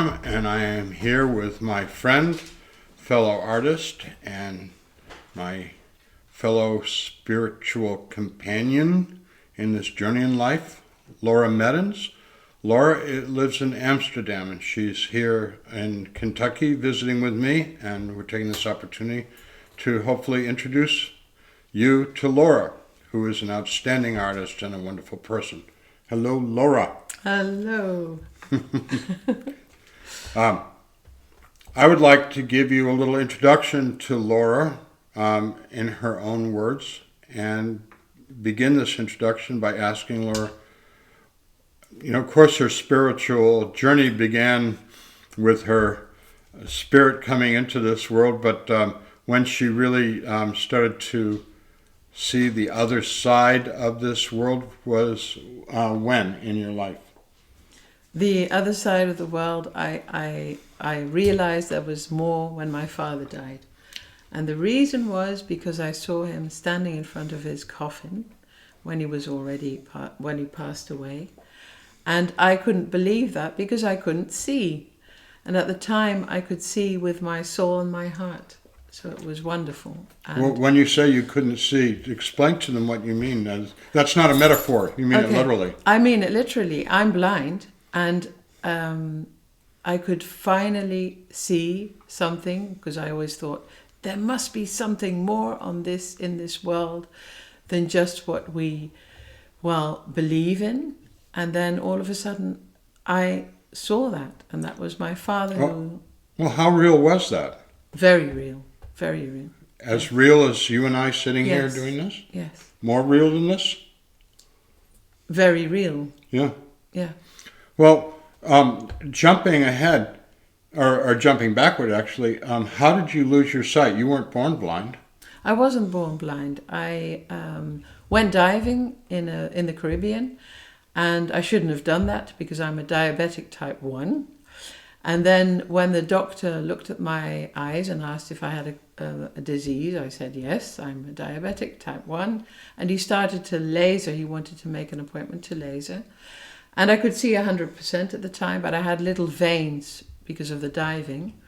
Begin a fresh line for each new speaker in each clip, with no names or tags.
Tom, and I am here with my friend, fellow artist, and my fellow spiritual companion in this journey in life, Laura Meddens. Laura lives in Amsterdam, and she's here in Kentucky visiting with me, and we're taking this opportunity to hopefully introduce you to Laura, who is an outstanding artist and a wonderful person. Hello, Laura.
Hello.
I would like to give you a little introduction to Laura in her own words, and begin this introduction by asking Laura, of course her spiritual journey began with her spirit coming into this world, but when she really started to see the other side of this world was when in your life?
The other side of the world, I realized there was more when my father died. And the reason was because I saw him standing in front of his coffin when he was when he passed away. And I couldn't believe that because I couldn't see. And at the time I could see with my soul and my heart. So it was wonderful.
Well, when you say you couldn't see, explain to them what you mean. That's not a metaphor. You mean it literally.
I mean it literally. I'm blind. And I could finally see something, because I always thought there must be something more in this world than just what we, believe in. And then all of a sudden I saw that, and that was my father.
Well, how real was that?
Very real, very real.
As real as you and I sitting here doing this?
Yes.
More real than this?
Very real.
Yeah.
Yeah.
Well, jumping ahead, or jumping backward actually, how did you lose your sight? You weren't born blind.
I wasn't born blind. I went diving in the Caribbean, and I shouldn't have done that because I'm a diabetic type 1. And then when the doctor looked at my eyes and asked if I had a disease, I said, yes, I'm a diabetic type 1. And he started to laser. He wanted to make an appointment to laser. And I could see 100% at the time, but I had little veins because of the diving.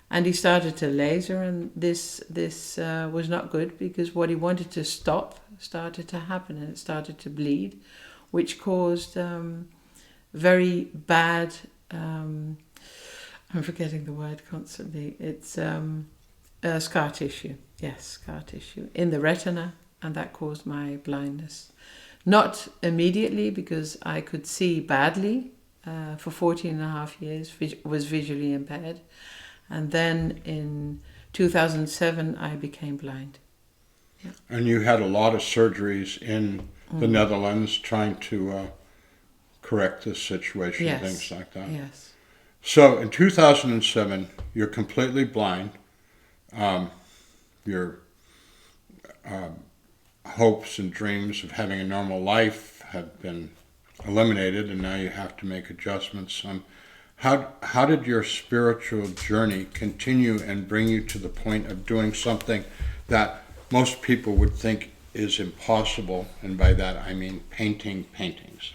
And he started to laser, and this was not good because what he wanted to stop started to happen, and it started to bleed, which caused very bad, I'm forgetting the word constantly, it's scar tissue. Yes, scar tissue in the retina, and that caused my blindness. Not immediately, because I could see badly for 14 and a half years, was visually impaired. And then in 2007, I became blind. Yeah.
And you had a lot of surgeries in the Netherlands trying to correct this situation,
yes.
Things like that.
Yes.
So in 2007, you're completely blind. Your hopes and dreams of having a normal life have been eliminated, and now you have to make adjustments. How did your spiritual journey continue and bring you to the point of doing something that most people would think is impossible? And by that I mean painting paintings.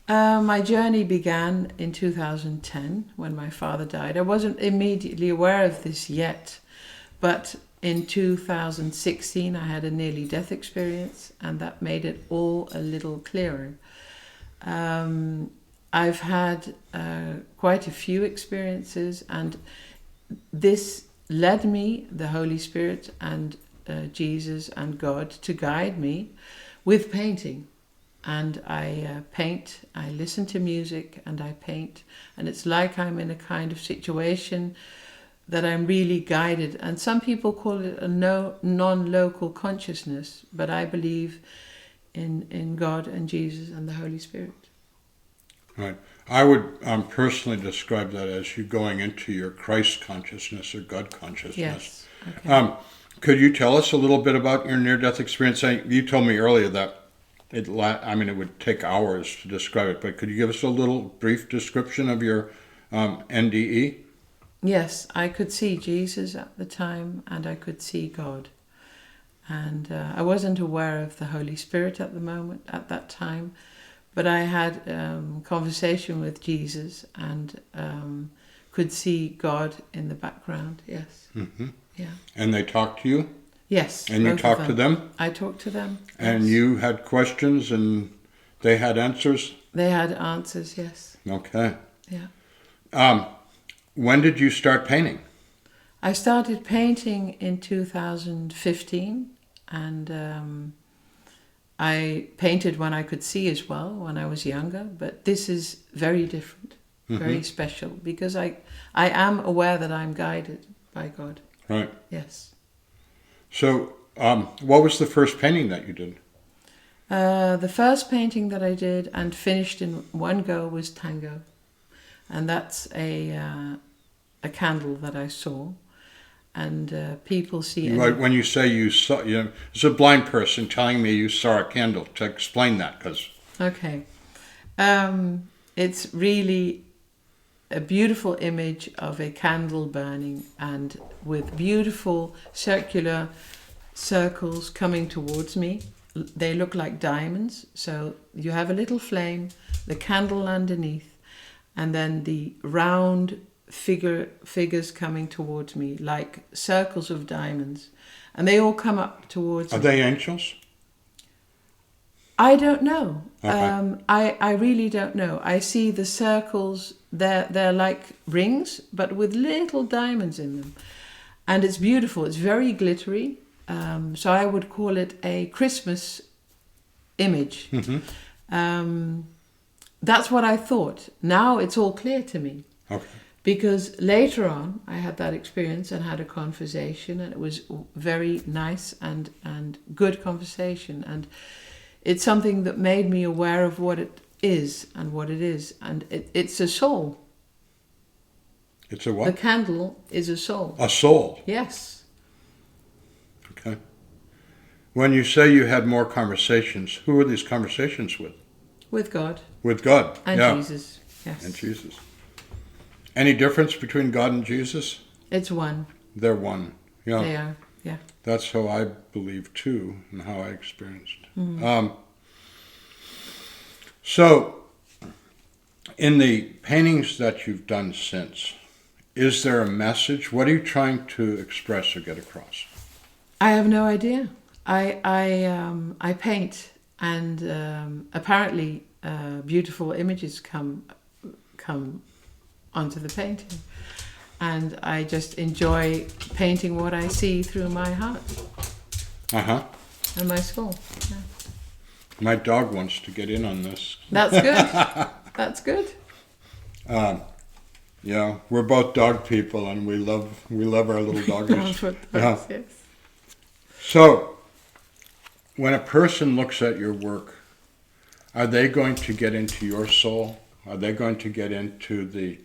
My journey began in 2010 when my father died. I wasn't immediately aware of this yet, but in 2016, I had a nearly death experience, and that made it all a little clearer. I've had quite a few experiences, and this led me, the Holy Spirit and Jesus and God, to guide me with painting. And I paint, I listen to music, and I paint. And it's like I'm in a kind of situation that I'm really guided. And some people call it a non-local consciousness, but I believe in God and Jesus and the Holy Spirit.
Right. I would personally describe that as you going into your Christ consciousness or God consciousness.
Yes. Okay.
Could you tell us a little bit about your near-death experience? You told me earlier that it would take hours to describe it, but could you give us a little brief description of your NDE?
Yes, I could see Jesus at the time, and I could see God. And I wasn't aware of the Holy Spirit at that time, but I had conversation with Jesus and could see God in the background. Yes.
Mm-hmm.
Yeah.
And they talked to you?
Yes.
And you
both of
talked to them?
I talked to them.
And
yes.
you had questions and they had answers?
They had answers. Yes.
Okay.
Yeah.
When did you start painting?
I started painting in 2015, and I painted when I could see as well, when I was younger. But this is very different, very special, because I am aware that I'm guided by God.
Right.
Yes.
So, what was the first painting that you did?
The first painting that I did and finished in one go was Tango, and that's a candle that I saw. And people see...
When you say you saw, it's a blind person telling me you saw a candle. To explain that, because...
Okay. It's really a beautiful image of a candle burning and with beautiful circular circles coming towards me. They look like diamonds. So you have a little flame, the candle underneath, and then the round figures coming towards me like circles of diamonds, and they all come up towards me.
Are they angels?
I don't know.
Okay.
I really don't know. I see the circles, they're like rings but with little diamonds in them, and it's beautiful. It's very glittery, so I would call it a Christmas image. That's what I thought. Now it's all clear to me.
Okay.
Because later on, I had that experience and had a conversation, and it was very nice and good conversation. And it's something that made me aware of what it is and what it is. And it's a soul.
It's a what?
The candle is a soul.
A soul?
Yes.
Okay. When you say you had more conversations, who were these conversations with?
With God.
With God.
And
yeah.
Jesus. Yes.
And Jesus. Any difference between God and Jesus?
It's one.
They're one. Yeah.
They are. Yeah.
That's how I believe too, and how I experienced. So, in the paintings that you've done since, is there a message? What are you trying to express or get across?
I have no idea. I paint, and apparently beautiful images come onto the painting, and I just enjoy painting what I see through my heart and my soul. Yeah.
My dog wants to get in on this.
That's good. That's good.
Yeah, we're both dog people, and we love our little doggies.
Yes.
So, when a person looks at your work, are they going to get into your soul? Are they going to get into the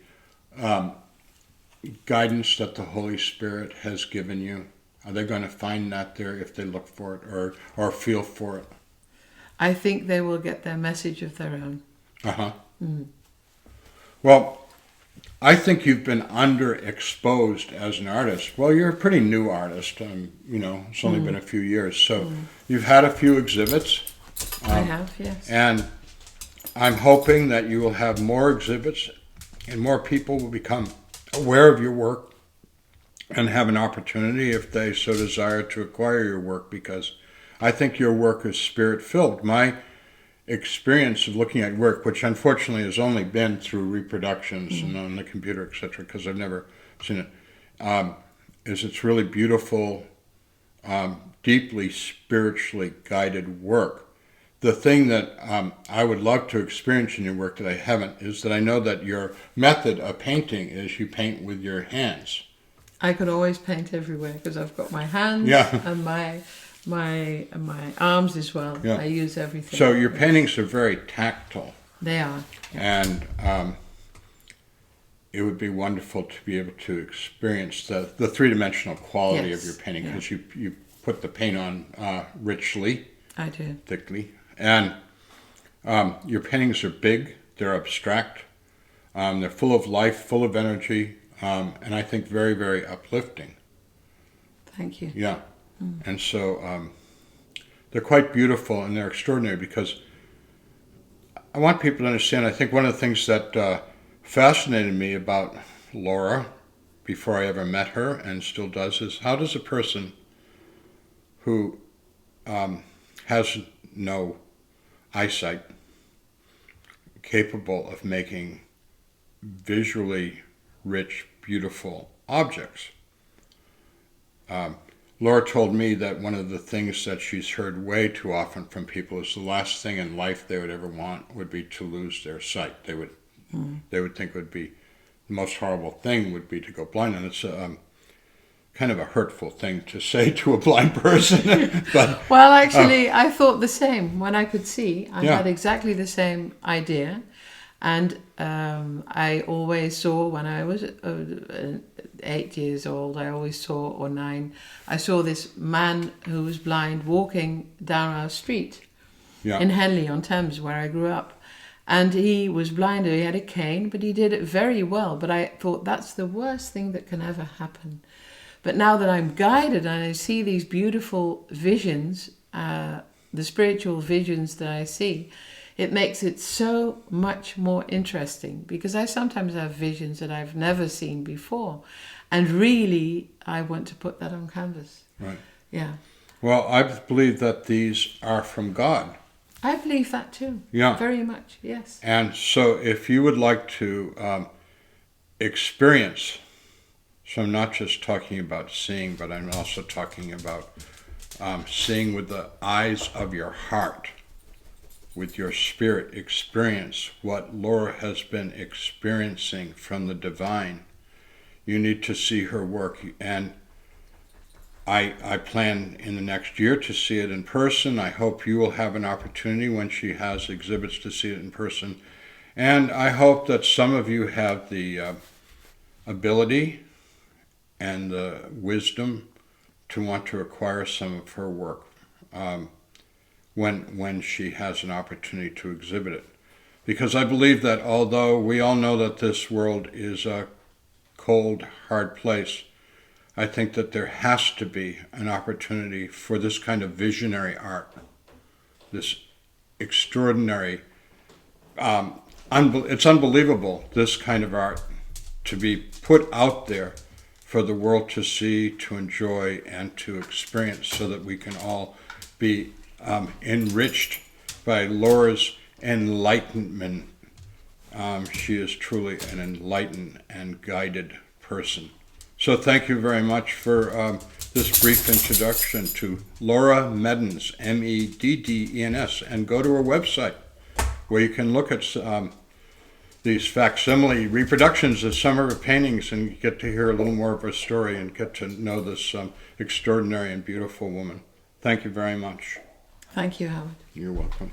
guidance that the Holy Spirit has given you? Are they going to find that there if they look for it or feel for it?
I think they will get their message of their own.
Well, I think you've been underexposed as an artist. Well, you're a pretty new artist. It's only been a few years. So you've had a few exhibits.
I have, yes.
And I'm hoping that you will have more exhibits and more people will become aware of your work and have an opportunity, if they so desire, to acquire your work, because I think your work is spirit-filled. My experience of looking at work, which unfortunately has only been through reproductions and on the computer, etc., because I've never seen it, is it's really beautiful, deeply spiritually guided work. The thing that I would love to experience in your work that I haven't is that I know that your method of painting is you paint with your hands.
I could always paint everywhere because I've got my hands and my arms as well.
Yeah.
I use everything.
So your paintings are very tactile.
They are. Yeah.
And it would be wonderful to be able to experience the three-dimensional quality of your painting, because you put the paint on richly.
I do.
Thickly. And your paintings are big, they're abstract, they're full of life, full of energy, and I think very, very uplifting.
Thank you.
Yeah. And so they're quite beautiful and they're extraordinary, because I want people to understand, I think one of the things that fascinated me about Laura before I ever met her, and still does, is how does a person who has no eyesight capable of making visually rich, beautiful objects? Laura told me that one of the things that she's heard way too often from people is the last thing in life they would ever want would be to lose their sight. They would think it would be the most horrible thing would be to go blind, and it's kind of a hurtful thing to say to a blind person. But
well, actually, I thought the same when I could see. I
Yeah.
had exactly the same idea, and I always saw when I was 8 years old. I always saw, or 9. I saw this man who was blind walking down our street
yeah,
in Henley on Thames, where I grew up. And he was blind, he had a cane, but he did it very well. But I thought, that's the worst thing that can ever happen. But now that I'm guided and I see these beautiful visions, the spiritual visions that I see, it makes it so much more interesting, because I sometimes have visions that I've never seen before. And really, I want to put that on canvas.
right.
Yeah.
Well, I believe that these are from God.
I believe that too.
Yeah.
Very much, yes.
And so if you would like to experience, so I'm not just talking about seeing, but I'm also talking about seeing with the eyes of your heart, with your spirit, experience what Laura has been experiencing from the divine. You need to see her work, and I plan in the next year to see it in person. I hope you will have an opportunity when she has exhibits to see it in person. And I hope that some of you have the ability and the wisdom to want to acquire some of her work when she has an opportunity to exhibit it. Because I believe that although we all know that this world is a cold, hard place, I think that there has to be an opportunity for this kind of visionary art, this extraordinary, it's unbelievable, this kind of art to be put out there for the world to see, to enjoy, and to experience, so that we can all be enriched by Laura's enlightenment. She is truly an enlightened and guided person. So thank you very much for this brief introduction to Laura Meddens, Meddens, and go to her website where you can look at these facsimile reproductions of some of her paintings and get to hear a little more of her story and get to know this extraordinary and beautiful woman. Thank you very much.
Thank you, Howard.
You're welcome.